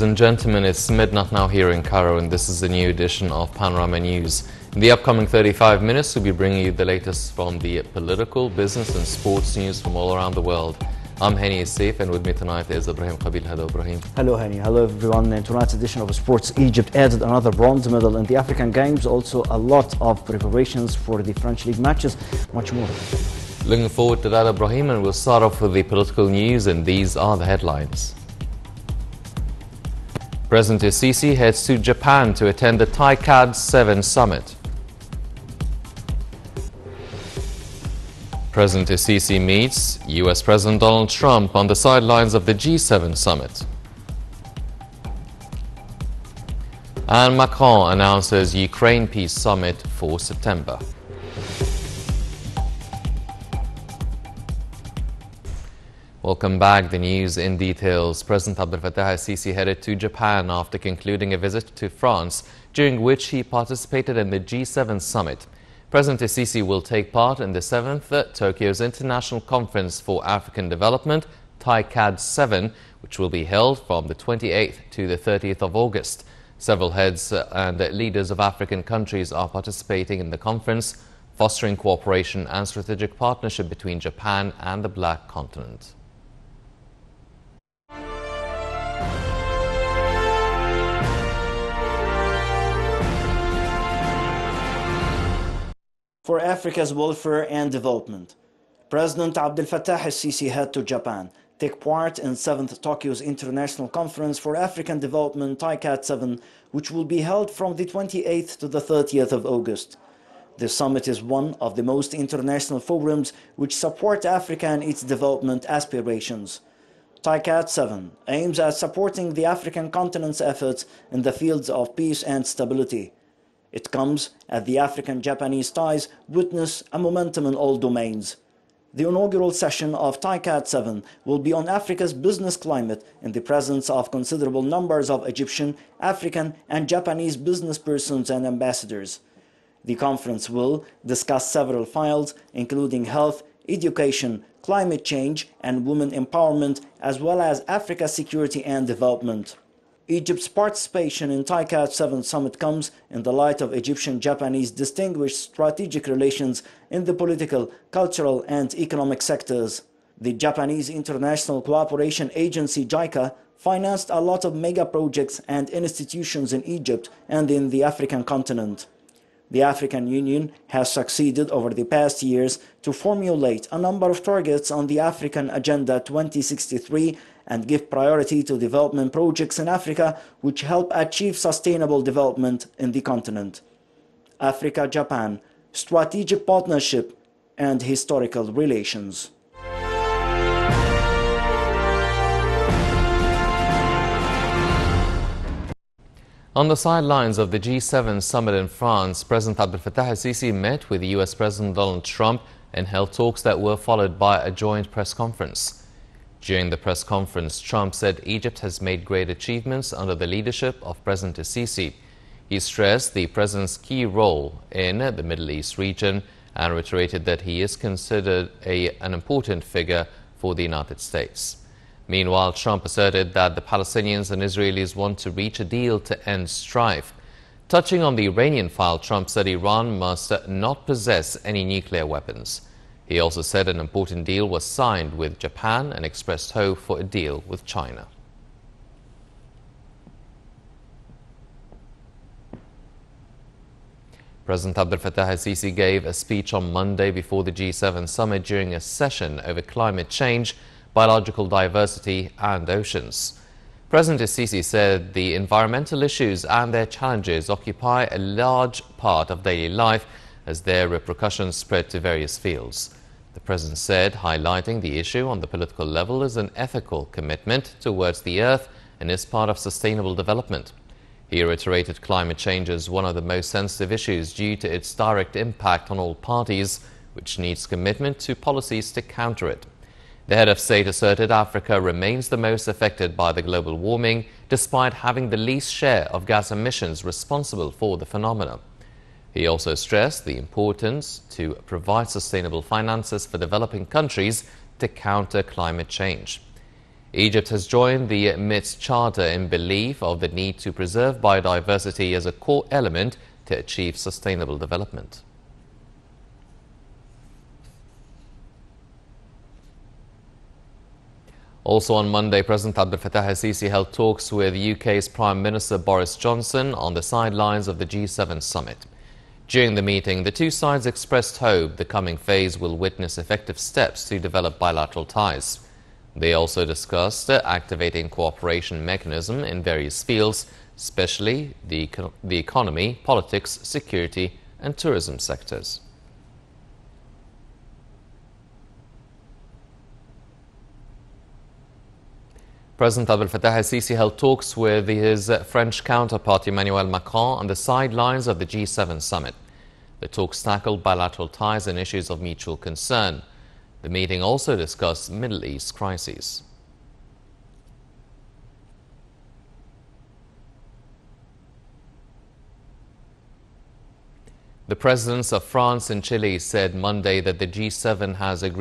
Ladies and gentlemen, it's midnight now here in Cairo, and this is a new edition of Panorama News. In the upcoming 35 minutes, we'll be bringing you the latest from the political, business and sports news from all around the world. I'm Hani Saif, and with me tonight is Ibrahim Qabil. Hello, Ibrahim. Hello, Hani. Hello, everyone. In tonight's edition of Sports, Egypt added another bronze medal in the African Games. Also, a lot of preparations for the French League matches. Much more. Looking forward to that, Ibrahim, and we'll start off with the political news, and these are the headlines. President Sisi heads to Japan to attend the TICAD 7 summit. President Sisi meets US President Donald Trump on the sidelines of the G7 summit. And Macron announces Ukraine peace summit for September. Welcome back. The news in details. President Abdel Fattah al-Sisi headed to Japan after concluding a visit to France, during which he participated in the G7 summit. President al-Sisi will take part in the 7th Tokyo's International Conference for African Development, TICAD 7, which will be held from the 28th to the 30th of August. Several heads and leaders of African countries are participating in the conference, fostering cooperation and strategic partnership between Japan and the Black Continent. For Africa's welfare and development, President Abdel Fattah al-Sisi head to Japan, take part in 7th Tokyo's International Conference for African Development, TICAD 7, which will be held from the 28th to the 30th of August. This summit is one of the most international forums which support Africa and its development aspirations. TICAD 7 aims at supporting the African continent's efforts in the fields of peace and stability. It comes as the African-Japanese ties witness a momentum in all domains. The inaugural session of TICAD 7 will be on Africa's business climate in the presence of considerable numbers of Egyptian, African and Japanese business persons and ambassadors. The conference will discuss several files, including health, education, climate change and women empowerment, as well as Africa's security and development. Egypt's participation in TICAD 7 summit comes in the light of Egyptian-Japanese distinguished strategic relations in the political, cultural and economic sectors. The Japanese International Cooperation Agency JICA financed a lot of mega projects and institutions in Egypt and in the African continent. The African Union has succeeded over the past years to formulate a number of targets on the African Agenda 2063 and give priority to development projects in Africa which help achieve sustainable development in the continent. Africa-Japan, strategic partnership and historical relations. On the sidelines of the G7 summit in France, President Abdel Fattah al-Sisi met with US President Donald Trump and held talks that were followed by a joint press conference. During the press conference, Trump said Egypt has made great achievements under the leadership of President al-Sisi. He stressed the president's key role in the Middle East region and reiterated that he is considered an important figure for the United States. Meanwhile, Trump asserted that the Palestinians and Israelis want to reach a deal to end strife. Touching on the Iranian file, Trump said Iran must not possess any nuclear weapons. He also said an important deal was signed with Japan and expressed hope for a deal with China. President Abdel Fattah al-Sisi gave a speech on Monday before the G7 summit during a session over climate change, biological diversity and oceans. President al-Sisi said the environmental issues and their challenges occupy a large part of daily life as their repercussions spread to various fields. The president said highlighting the issue on the political level is an ethical commitment towards the earth and is part of sustainable development. He reiterated climate change as one of the most sensitive issues due to its direct impact on all parties, which needs commitment to policies to counter it. The head of state asserted Africa remains the most affected by the global warming, despite having the least share of gas emissions responsible for the phenomenon. He also stressed the importance to provide sustainable finances for developing countries to counter climate change. Egypt has joined the MIT's charter in belief of the need to preserve biodiversity as a core element to achieve sustainable development. Also on Monday, President Abdel Fattah al-Sisi held talks with UK's Prime Minister Boris Johnson on the sidelines of the G7 summit. During the meeting, the two sides expressed hope the coming phase will witness effective steps to develop bilateral ties. They also discussed activating cooperation mechanism in various fields, especially the economy, politics, security and tourism sectors. President Abdel Fattah al-Sisi held talks with his French counterpart Emmanuel Macron on the sidelines of the G7 summit. The talks tackled bilateral ties and issues of mutual concern. The meeting also discussed Middle East crises. The presidents of France and Chile said Monday that the G7 has agreed